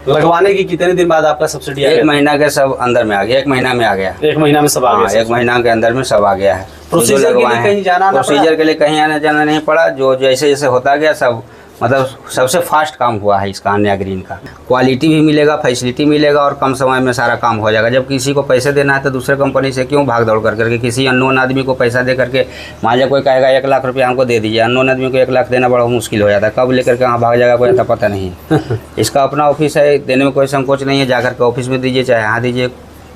लगवाने की कितने दिन बाद आपका सब्सिडी आ गया? 1 महीना के सब अंदर में आ गया, 1 महीना में आ गया। 1 महीना में सब आ गया? 1 महीना के अंदर में सब आ गया है। प्रोसीजर के लिए कहीं जाना ना पड़ा? प्रोसीजर के लिए कहीं आना जाना नहीं पड़ा। जो जैसे जैसे होता गया सब मतलब सबसे फास्ट काम हुआ है इसका अन्या ग्रीन का। क्वालिटी भी मिलेगा, फैसिलिटी मिलेगा और कम समय में सारा काम हो जाएगा। जब किसी को पैसे देना है तो दूसरे कंपनी से क्यों भाग दौड़ करके किसी अननोन आदमी को पैसा दे करके, मान लीजिए कोई कहेगा 1 लाख रुपया हमको दे दीजिए, अननोन आदमी को 1 लाख देना बड़ा मुश्किल हो जाता है। कब लेकर के वहाँ भाग जाएगा कोई पता नहीं। इसका अपना ऑफिस है, देने में कोई संकोच नहीं है। जाकर के ऑफिस में दीजिए चाहे यहाँ दीजिए,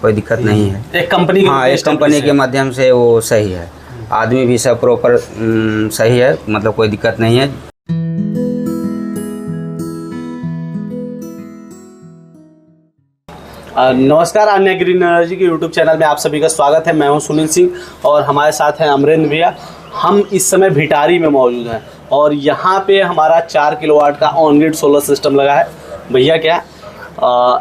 कोई दिक्कत नहीं है। एक कंपनी, हाँ, एक कंपनी के माध्यम से वो सही है। आदमी भी सब प्रॉपर सही है, मतलब कोई दिक्कत नहीं है। नमस्कार, अन्या ग्रीन एनर्जी के यूट्यूब चैनल में आप सभी का स्वागत है। मैं हूं सुनील सिंह और हमारे साथ हैं अमरेंद्र भैया। हम इस समय भिटारी में मौजूद हैं और यहाँ पे हमारा 4 किलोवाट का ऑन ग्रिड सोलर सिस्टम लगा है। भैया क्या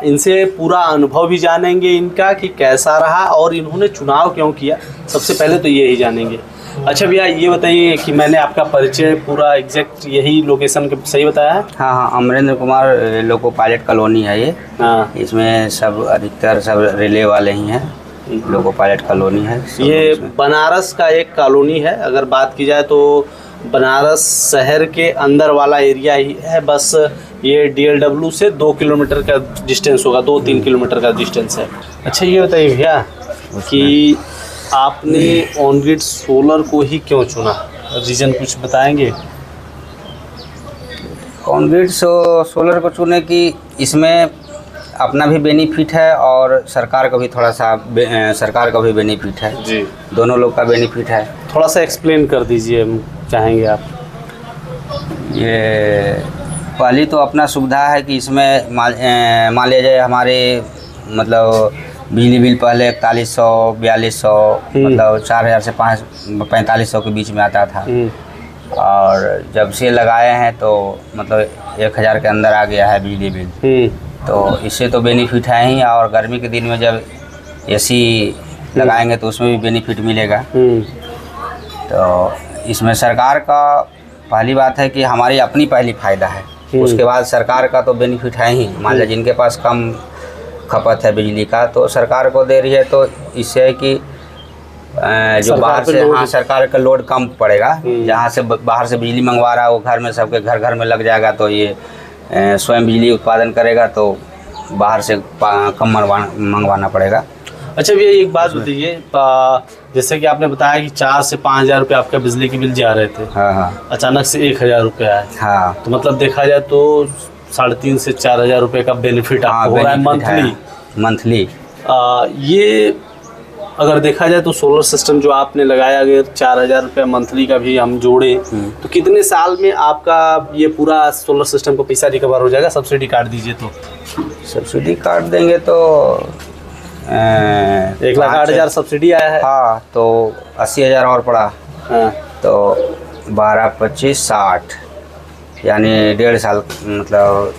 इनसे पूरा अनुभव भी जानेंगे इनका कि कैसा रहा और इन्होंने चुनाव क्यों किया, सबसे पहले तो ये ही जानेंगे। अच्छा भैया, ये बताइए कि मैंने आपका परिचय पूरा एग्जैक्ट यही लोकेशन के सही बताया है? हाँ, Amarendra Kumar loco pilot colony है ये। हाँ, इसमें सब अधिकतर सब रिले वाले ही हैं। लोको पायलट कॉलोनी है ये। बनारस का एक कॉलोनी है। अगर बात की जाए तो बनारस शहर के अंदर वाला एरिया ही है। बस ये DLW से 2 किलोमीटर का डिस्टेंस होगा, 2-3 किलोमीटर का डिस्टेंस है। अच्छा, ये बताइए भैया कि आपने ऑन ग्रिड सोलर को ही क्यों चुना, रीज़न कुछ बताएंगे? ऑन ग्रिड सोलर को चुने की इसमें अपना भी बेनिफिट है और सरकार का भी थोड़ा सा सरकार का भी बेनिफिट है जी। दोनों लोग का बेनिफिट है। थोड़ा सा एक्सप्लेन कर दीजिए, हम चाहेंगे आप। ये पहली तो अपना सुविधा है कि इसमें मान लिया जाए हमारे मतलब बिजली बिल पहले 4100-4200 मतलब 4000 से 4500 के बीच में आता था और जब से लगाए हैं तो मतलब 1000 के अंदर आ गया है बिजली बिल। तो इससे तो बेनिफिट है ही और गर्मी के दिन में जब AC लगाएंगे तो उसमें भी बेनिफिट मिलेगा। तो इसमें सरकार का पहली बात है कि हमारी अपनी पहली फ़ायदा है, उसके बाद सरकार का तो बेनिफिट है ही। मान लीजिए जिनके पास कम खपत है बिजली का तो सरकार को दे रही है, तो इससे है कि जो बाहर से, हाँ, सरकार का लोड कम पड़ेगा। जहाँ से बाहर से बिजली मंगवा रहा है वो घर में सबके घर में लग जाएगा, तो ये स्वयं बिजली उत्पादन करेगा तो बाहर से कम मंगवाना पड़ेगा। अच्छा भैया, एक बात बताइए, जैसे कि आपने बताया कि 4 से 5000 रुपये आपका बिजली के बिल जा रहे थे। हाँ, अचानक से 1000 रुपये आए। हाँ, तो मतलब देखा जाए तो 3,500 से 4,000 रुपये का बेनिफिट आपको हो रहा है मंथली। ये अगर देखा जाए तो सोलर सिस्टम जो आपने लगाया, अगर 4,000 रुपये मंथली का भी हम जोड़े तो कितने साल में आपका ये पूरा सोलर सिस्टम का पैसा रिकवर हो जाएगा? सब्सिडी काट दीजिए तो। सब्सिडी काट देंगे तो 1,08,000 सब्सिडी आया है। हाँ, तो 80,000 और पड़ा। हाँ, तो 12, 25, 60 यानी 1.5 साल, मतलब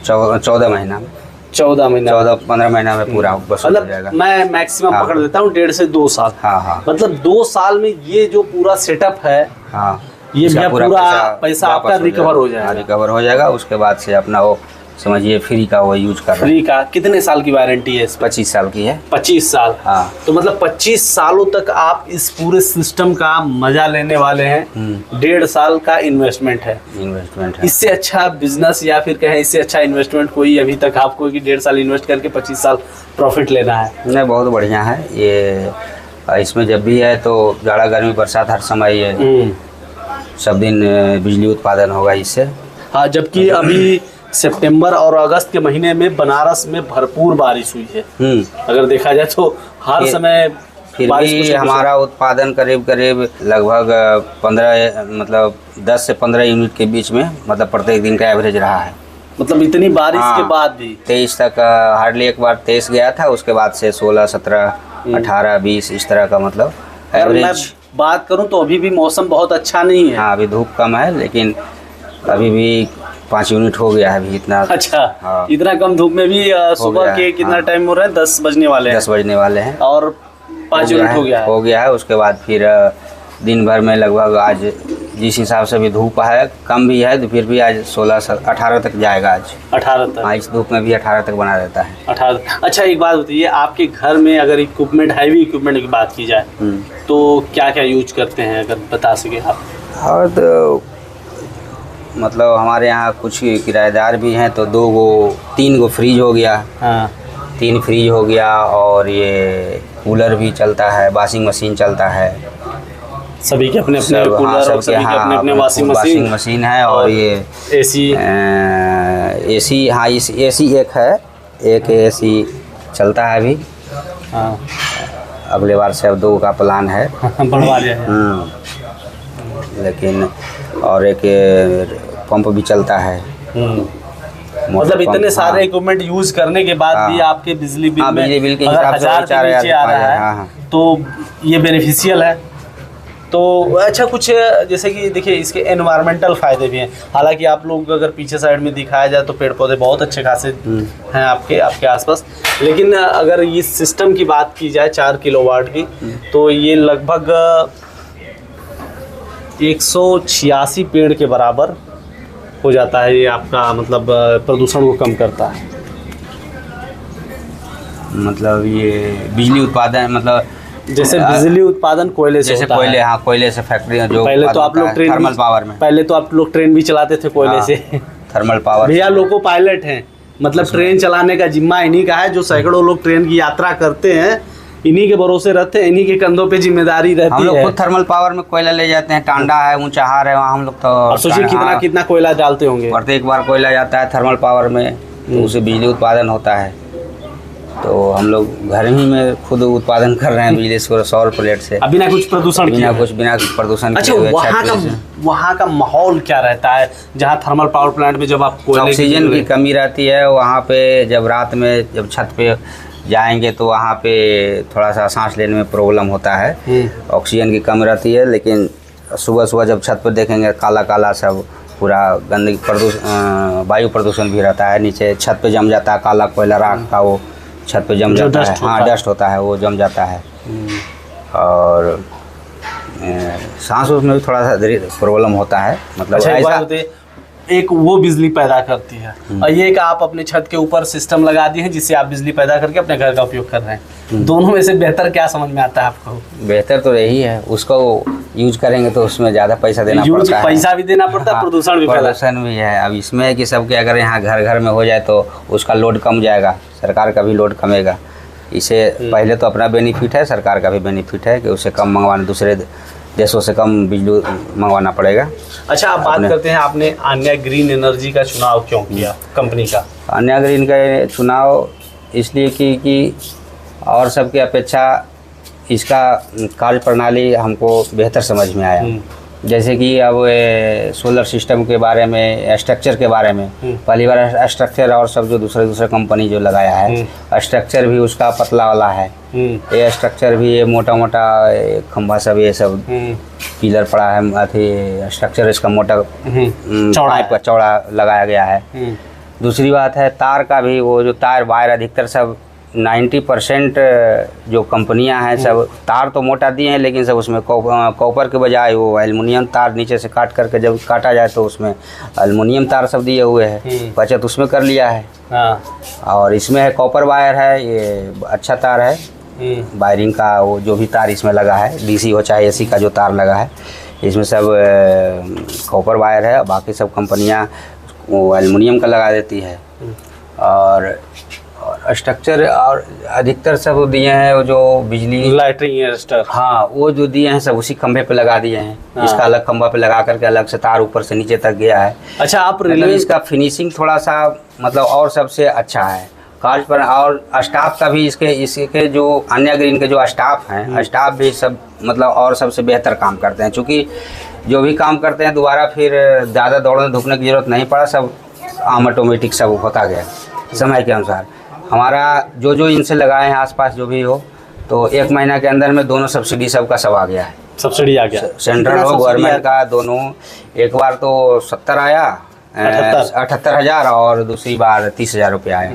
14 महीना में 14-15 महीना में पूरा वसूल हो जाएगा। मैं मैक्सिमम पकड़ देता हूँ 1.5 से 2 साल। हाँ, मतलब 2 साल में ये जो पूरा सेटअप है, हाँ, ये पूरा पैसा आपका रिकवर हो जाएगा। रिकवर हो जाएगा। उसके बाद से अपना वो समझिए फ्री का वो यूज कर रहे हैं। फ्री का कितने साल की वारंटी है? 25 साल की है। 25 साल। हाँ, तो मतलब 25 सालों तक आप इस पूरे सिस्टम का मजा लेने वाले हैं। 1.5 साल का इन्वेस्टमेंट है। इससे अच्छा बिजनेस या फिर कहें इससे अच्छा इन्वेस्टमेंट कोई अभी तक आपको कि 1.5 साल इन्वेस्ट करके 25 साल प्रॉफिट लेना है? नहीं, बहुत बढ़िया है ये। इसमें जब भी है तो जाड़ा गर्मी बरसात हर समय ये सब दिन बिजली उत्पादन होगा इससे। हाँ, जबकि अभी सितंबर और अगस्त के महीने में बनारस में भरपूर बारिश हुई है। अगर देखा जाए तो हर समय फिर भी हमारा उत्पादन करीब लगभग 15 मतलब 10 से 15 यूनिट के बीच में मतलब प्रत्येक दिन का एवरेज रहा है। मतलब इतनी बारिश के बाद भी 23 तक हार्डली एक बार 23 गया था, उसके बाद से 16, 17, 18, 20 इस तरह का मतलब एवरेज। बात करूं तो अभी भी मौसम बहुत अच्छा नहीं है। हाँ, अभी धूप कम है लेकिन अभी भी 5 यूनिट हो गया है अभी इतना। अच्छा, हाँ, इतना कम धूप में भी सुबह के कितना टाइम हो रहा है? 10 बजने वाले हैं। 10 बजने वाले हैं और 5 यूनिट हो गया है। उसके बाद फिर दिन भर में लगभग आज जिस हिसाब से भी धूप है कम भी है तो फिर भी आज 16-18 तक जाएगा आज। 18 तक? हाँ, इस धूप में भी 18 तक बना रहता है। 18। अच्छा एक बात बताइए, आपके घर में अगर इक्विपमेंट, हैवी इक्विपमेंट की बात की जाए तो क्या क्या यूज करते हैं, अगर बता सके आप? और तो मतलब हमारे यहाँ कुछ किराएदार भी हैं तो 3 गो फ्रिज हो गया। हाँ। 3 फ्रिज हो गया और ये कूलर भी चलता है, वॉशिंग मशीन चलता है। सभी के अपने अपने कूलर और सभी के अपने अपने वॉशिंग मशीन है। और ये एसी, हाँ इस एसी एक है, एक एसी चलता है अभी। हाँ। अगले बार से अब 2 का प्लान है। बढ़वा लिया है। लेकिन और एक पंप भी चलता है। मतलब इतने सारे इक्विपमेंट यूज करने के बाद भी आपके बिजली बिल में बिजली बिल के अगर हिसाब से 1000 के नीचे आ रहा है हाँ। तो ये बेनिफिशियल है। तो अच्छा कुछ जैसे कि देखिए इसके एनवायरमेंटल फ़ायदे भी हैं। हालांकि आप लोग अगर पीछे साइड में दिखाया जाए तो पेड़ पौधे बहुत अच्छे खासे हैं आपके आसपास, लेकिन अगर इस सिस्टम की बात की जाए 4 किलोवाट की तो ये लगभग 186 पेड़ के बराबर हो जाता है। ये आपका मतलब प्रदूषण को कम करता है। मतलब ये बिजली उत्पादन, मतलब जैसे बिजली उत्पादन कोयले से होता कोयले है। हाँ, कोयले से फैक्ट्री जो पहले तो आप लोग ट्रेन थर्मल पावर में, पहले तो आप लोग ट्रेन भी चलाते थे कोयले हाँ, से। Thermal power. भैया लोको पायलट हैं, मतलब ट्रेन चलाने का जिम्मा इन्हीं का है। जो सैकड़ों लोग ट्रेन की यात्रा करते हैं इन्हीं के भरोसे रहते हैं, इन्हीं के कंधों पे जिम्मेदारी रहती है। हम लोग खुद थर्मल पावर में कोयला ले जाते हैं। टांडा है, ऊंचाहार है, वहाँ हम लोग तो सोचिए कितना कोयला डालते होंगे। प्रत्येक बार कोयला जाता है थर्मल पावर में, तो उससे बिजली उत्पादन होता है। तो हम लोग घर ही में खुद उत्पादन कर रहे हैं बिजली सौर प्लेट से, बिना कुछ प्रदूषण बिना प्रदूषण। अच्छा वहाँ का माहौल क्या रहता है जहाँ थर्मल पावर प्लांट में जब आप ऑक्सीजन की कमी रहती है वहाँ पे? जब रात में जब छत पे जाएंगे तो वहाँ पे थोड़ा सा सांस लेने में प्रॉब्लम होता है, ऑक्सीजन की कमी रहती है। लेकिन सुबह जब छत पर देखेंगे काला काला सब पूरा गंदगी वायु प्रदूषण भी रहता है। नीचे छत पे जम जाता है काला कोयला, राख का वो छत पे जम जाता है। हाँ, डस्ट होता है, वो जम जाता है। और सांस उसमें भी थोड़ा सा प्रॉब्लम होता है। मतलब अच्छा, एक वो बिजली पैदा करती है और ये कि आप अपने छत के ऊपर सिस्टम लगा दिए हैं जिससे आप बिजली पैदा करके अपने घर का उपयोग कर रहे हैं। दोनों में से बेहतर क्या समझ में आता है आपको? बेहतर तो यही है, उसको यूज करेंगे तो उसमें ज़्यादा पैसा देना पड़ता है। पैसा भी देना पड़ता है, प्रदूषण भी है। अब इसमें है कि सबके अगर यहाँ घर घर में हो जाए तो उसका लोड कम जाएगा, सरकार का भी लोड कमेगा। इसे पहले तो अपना बेनिफिट है, सरकार का भी बेनिफिट है कि उसे कम मंगवाना, दूसरे देशों से कम बिजली मंगवाना पड़ेगा। अच्छा, आप बात करते हैं आपने अन्य ग्रीन एनर्जी का चुनाव क्यों किया कंपनी का? अन्य ग्रीन का चुनाव इसलिए कि और सबकी अपेक्षा इसका कार्य प्रणाली हमको बेहतर समझ में आया। जैसे कि अब सोलर सिस्टम के बारे में, स्ट्रक्चर के बारे में, पहली बार स्ट्रक्चर और सब जो दूसरे कंपनी जो लगाया है स्ट्रक्चर भी उसका पतला वाला है। ये स्ट्रक्चर भी ये मोटा खंभा सब ये सब पिलर पड़ा है, अथी स्ट्रक्चर इसका मोटा चौड़ा लगाया गया है। दूसरी बात है तार का भी, वो जो तार वायर अधिकतर सब 90% जो कंपनियां हैं सब तार तो मोटा दिए हैं, लेकिन सब उसमें कॉपर के बजाय वो एल्युमिनियम तार नीचे से काट करके जब काटा जाए तो उसमें एल्युमिनियम तार सब दिए हुए हैं। बचत उसमें कर लिया है। और इसमें है कॉपर वायर है, ये अच्छा तार है। वायरिंग का वो जो भी तार इसमें लगा है, डीसी हो चाहे एसी का जो तार लगा है, इसमें सब कॉपर वायर है। बाकी सब कंपनियां वो एल्युमिनियम का लगा देती है। और स्ट्रक्चर और अधिकतर सब दिए हैं वो जो बिजली लाइटिंग अरेस्टर, हाँ वो जो दिए हैं सब उसी खंभे पे लगा दिए हैं। इसका अलग खंभा पे लगा करके अलग से तार ऊपर से नीचे तक गया है। अच्छा, आप मतलब इसका फिनिशिंग थोड़ा सा मतलब और सबसे अच्छा है कार्य पर। और स्टाफ का भी इसके जो अन्य ग्रीन के जो स्टाफ हैं, स्टाफ भी सब मतलब और सबसे बेहतर काम करते हैं। चूँकि जो भी काम करते हैं दोबारा फिर ज़्यादा दौड़ने धूपने की ज़रूरत नहीं पड़ा, सब ऑटोमेटिक सब होता गया समय के अनुसार। हमारा जो इनसे लगाए हैं आसपास जो भी हो, तो 1 महीना के अंदर में दोनों सब्सिडी सबका सब आ गया है। सब्सिडी आ गया, सेंट्रल हो गवर्नमेंट का दोनों। एक बार तो 70 आया 78,000 और दूसरी बार 30,000 रुपये आया।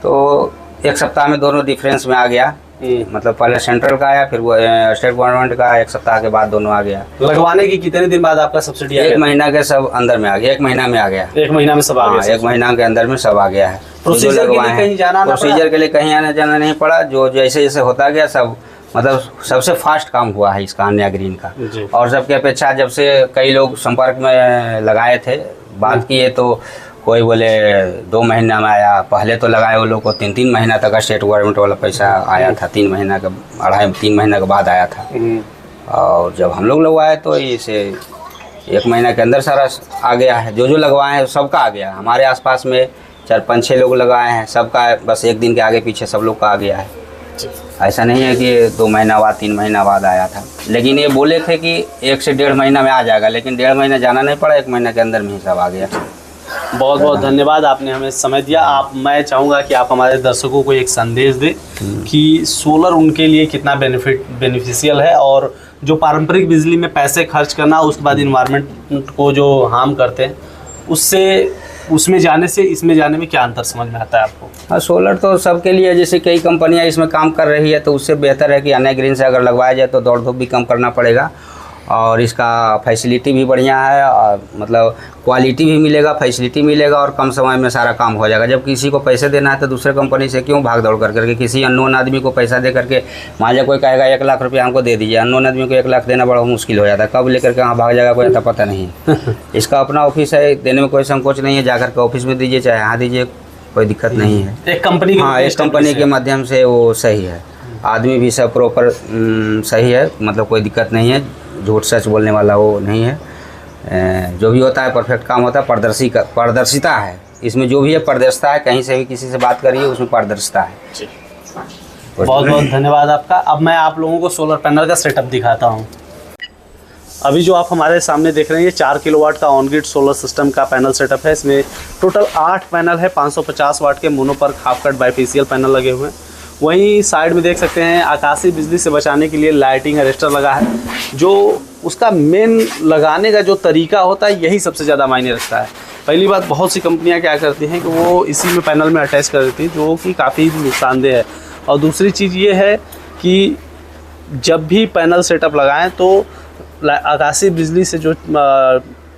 तो 1 सप्ताह में दोनों डिफरेंस में आ गया। मतलब पहले सेंट्रल का आया, फिर वो स्टेट गवर्नमेंट का 1 सप्ताह के बाद दोनों आ गया। लगवाने की कितने दिन बाद आपका सब्सिडी आ गया? 1 महीना के सब अंदर में आ गया, 1 महीना में आ गया। 1 महीना में सब आ गया? 1 महीना के अंदर में सब आ गया है। प्रोसीजर के लिए कहीं जाना ना पड़ा? प्रोसीजर के लिए कहीं आना जाना नहीं पड़ा, जो जैसे जैसे होता गया सब मतलब सबसे फास्ट काम हुआ है इसका अन्या ग्रीन का। और सबके अपेक्षा जब से कई लोग संपर्क में लगाए थे, बात किए तो कोई बोले 2 महीना में आया, पहले तो लगाए वो लोग को 3-3 महीना तक स्टेट गवर्नमेंट वाला पैसा आया था, 3 महीना का 2.5-3 महीना के बाद आया था। और जब हम लोग लगवाए तो इसे 1 महीना के अंदर सारा आ गया है। जो लगवाए हैं सबका आ गया। हमारे आसपास में 4-5-6 लोग लगाए हैं, सबका बस 1 दिन के आगे पीछे सब लोग का आ गया है। ऐसा नहीं है कि 2 महीना बाद 3 महीना बाद आया था, लेकिन ये बोले थे कि 1 से 1.5 महीना में आ जाएगा, लेकिन 1.5 महीना जाना नहीं पड़ा, 1 महीना के अंदर में ही सब आ गया। बहुत बहुत धन्यवाद, आपने हमें समय दिया। मैं चाहूँगा कि आप हमारे दर्शकों को एक संदेश दें कि सोलर उनके लिए कितना बेनिफिशियल है, और जो पारंपरिक बिजली में पैसे खर्च करना उसके बाद इन्वायरमेंट को जो हार्म करते हैं, उसमें जाने से इसमें जाने में क्या अंतर समझ में आता है आपको? हाँ, सोलर तो सबके लिए, जैसे कई कंपनियां इसमें काम कर रही है तो उससे बेहतर है कि अन्य ग्रीन से अगर लगवाया जाए तो दौड़ धूप भी कम करना पड़ेगा, और इसका फैसिलिटी भी बढ़िया है, और मतलब क्वालिटी भी मिलेगा, फैसिलिटी मिलेगा, और कम समय में सारा काम हो जाएगा। जब किसी को पैसे देना है तो दूसरे कंपनी से क्यों भाग दौड़ करके किसी अननोन आदमी को पैसा दे करके, मान लीजिए कोई कहेगा 1 लाख रुपया हमको दे दीजिए, अननोन आदमी को 1 लाख देना बड़ा मुश्किल हो जाता है, कब लेकर के वहाँ भाग जाएगा कोई पता नहीं है। इसका अपना ऑफिस है, देने में कोई संकोच नहीं है, जाकर के ऑफिस में दीजिए चाहे यहाँ दीजिए, कोई दिक्कत नहीं है। एक कंपनी, हाँ, एक कंपनी के माध्यम से वो सही है, आदमी भी सब प्रॉपर सही है, मतलब कोई दिक्कत नहीं है, झूठ सच बोलने वाला वो नहीं है। जो भी होता है परफेक्ट काम होता है, पारदर्शिता है इसमें, जो भी है पारदर्शिता है, कहीं से भी किसी से बात करिए उसमें पारदर्शिता है। बहुत बहुत धन्यवाद आपका। अब मैं आप लोगों को सोलर पैनल का सेटअप दिखाता हूँ। अभी जो आप हमारे सामने देख रहे हैं ये 4 किलोवाट का ऑन ग्रिड सोलर सिस्टम का पैनल सेटअप है। इसमें टोटल 8 पैनल है, 550 वाट के मोनो पर हाफ कट बाइफेशियल पैनल लगे हुए हैं। वहीं साइड में देख सकते हैं आकाशीय बिजली से बचाने के लिए लाइटिंग अरेस्टर लगा है। जो उसका मेन लगाने का जो तरीका होता है यही सबसे ज़्यादा मायने रखता है। पहली बात, बहुत सी कंपनियां क्या करती हैं कि वो इसी में पैनल में अटैच कर देती हैं, जो कि काफ़ी नुकसानदेह है। और दूसरी चीज़ ये है कि जब भी पैनल सेटअप लगाएं तो आकाशीय बिजली से जो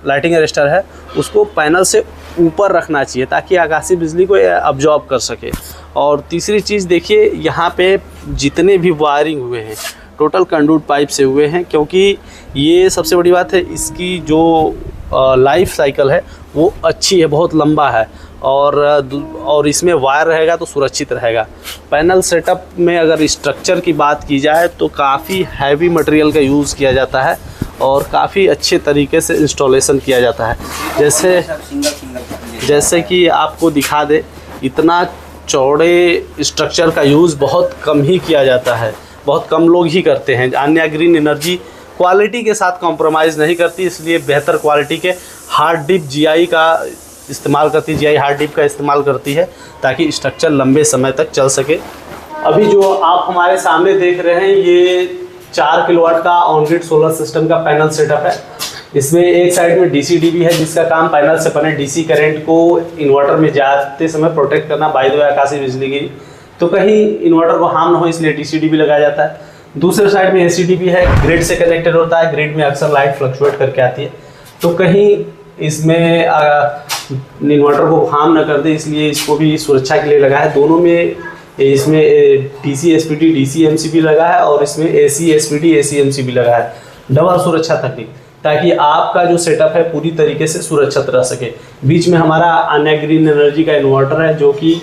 लाइटिंग अरेस्टर है उसको पैनल से ऊपर रखना चाहिए ताकि आकाशीय बिजली को अब्जॉर्ब कर सके। और तीसरी चीज़ देखिए, यहाँ पे जितने भी वायरिंग हुए हैं टोटल कंडक्ट पाइप से हुए हैं, क्योंकि ये सबसे बड़ी बात है, इसकी जो लाइफ साइकिल है वो अच्छी है, बहुत लंबा है, और इसमें वायर रहेगा तो सुरक्षित रहेगा। पैनल सेटअप में अगर स्ट्रक्चर की बात की जाए तो काफ़ी हैवी मटेरियल का यूज़ किया जाता है और काफ़ी अच्छे तरीके से इंस्टॉलेशन किया जाता है। जैसे कि आपको दिखा दे, इतना चौड़े स्ट्रक्चर का यूज़ बहुत कम ही किया जाता है, बहुत कम लोग ही करते हैं। अन्या ग्रीन एनर्जी क्वालिटी के साथ कॉम्प्रोमाइज़ नहीं करती, इसलिए बेहतर क्वालिटी के हार्ड डिप GI का इस्तेमाल करती है, GI हार्ड डिप का इस्तेमाल करती है ताकि स्ट्रक्चर लंबे समय तक चल सके। अभी जो आप हमारे सामने देख रहे हैं ये 4 किलोवाट का ऑन ग्रिड सोलर सिस्टम का पैनल सेटअप है। इसमें एक साइड में DC DB है जिसका काम पैनल से बने DC करंट को इन्वर्टर में जाते समय प्रोटेक्ट करना। बाय द वे आकाशीय बिजली गिरी तो कहीं इन्वर्टर को हार्म ना हो इसलिए DC DB लगाया जाता है। दूसरे साइड में AC DB है, ग्रिड से कनेक्टेड होता है। ग्रिड में अक्सर लाइट फ्लक्चुएट करके आती है तो कहीं इसमें इन्वर्टर को हार्म ना कर दे, इसलिए इसको भी सुरक्षा के लिए लगा है। दोनों में इसमें DC SPD DC MCB लगा है और इसमें AC SPD AC MCB लगा है, डबल सुरक्षा तकनीक, ताकि आपका जो सेटअप है पूरी तरीके से सुरक्षित रह सके। बीच में हमारा अन्या ग्रीन एनर्जी का इन्वर्टर है जो कि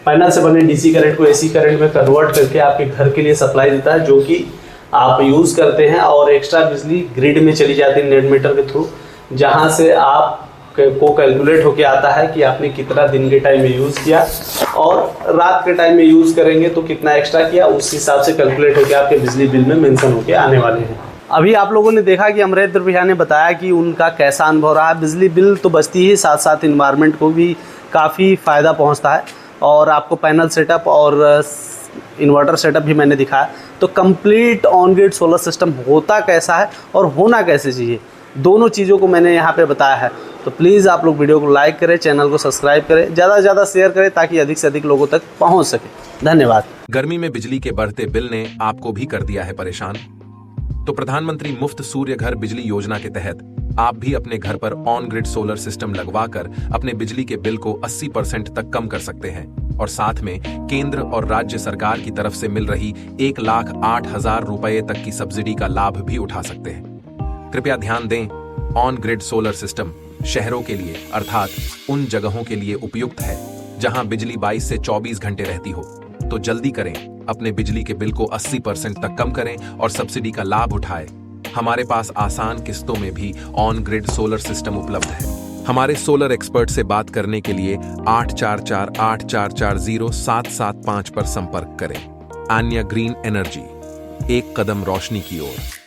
पैनल से बने DC करंट को AC करंट में कन्वर्ट करके आपके घर के लिए सप्लाई देता है, जो कि आप यूज़ करते हैं और एक्स्ट्रा बिजली ग्रिड में चली जाती है नेट मीटर के थ्रू, जहां से आप को कैलकुलेट होके आता है कि आपने कितना दिन के टाइम में यूज़ किया और रात के टाइम में यूज़ करेंगे तो कितना एक्स्ट्रा किया, उस हिसाब से कैलकुलेट होके आपके बिजली बिल में मेंशन होके आने वाले हैं। अभी आप लोगों ने देखा कि अमरेंद्र भैया ने बताया कि उनका कैसा अनुभव रहा। बिजली बिल तो बचती ही, साथ साथ इन्वायरमेंट को भी काफ़ी फ़ायदा पहुंचता है। और आपको पैनल सेटअप और इन्वर्टर सेटअप भी मैंने दिखाया। तो complete on grid solar system होता कैसा है और होना कैसे चाहिए दोनों चीज़ों को मैंने यहाँ पे बताया है। तो प्लीज़ आप लोग वीडियो को लाइक करें, चैनल को सब्सक्राइब करें, ज़्यादा से ज़्यादा शेयर करें ताकि अधिक से अधिक लोगों तक पहुँच सके। धन्यवाद। गर्मी में बिजली के बढ़ते बिल ने आपको भी कर दिया है परेशान? तो प्रधानमंत्री मुफ्त सूर्य घर बिजली योजना के तहत आप भी अपने घर पर ऑन ग्रिड सोलर सिस्टम लगवाकर अपने बिजली के बिल को 80% तक कम कर सकते हैं और साथ में केंद्र और राज्य सरकार की तरफ से मिल रही 1,08,000 रुपए तक की सब्सिडी का लाभ भी उठा सकते हैं। कृपया ध्यान दें, ऑन ग्रिड सोलर सिस्टम शहरों के लिए अर्थात उन जगहों के लिए उपयुक्त है जहां बिजली 22 से 24 घंटे रहती हो। तो जल्दी करें, अपने बिजली के बिल को 80% तक कम करें और सब्सिडी का लाभ उठाएं। हमारे पास आसान किस्तों में भी ऑन ग्रिड सोलर सिस्टम उपलब्ध है। हमारे सोलर एक्सपर्ट से बात करने के लिए 8448440775 पर संपर्क करें। आन्या ग्रीन एनर्जी, एक कदम रोशनी की ओर।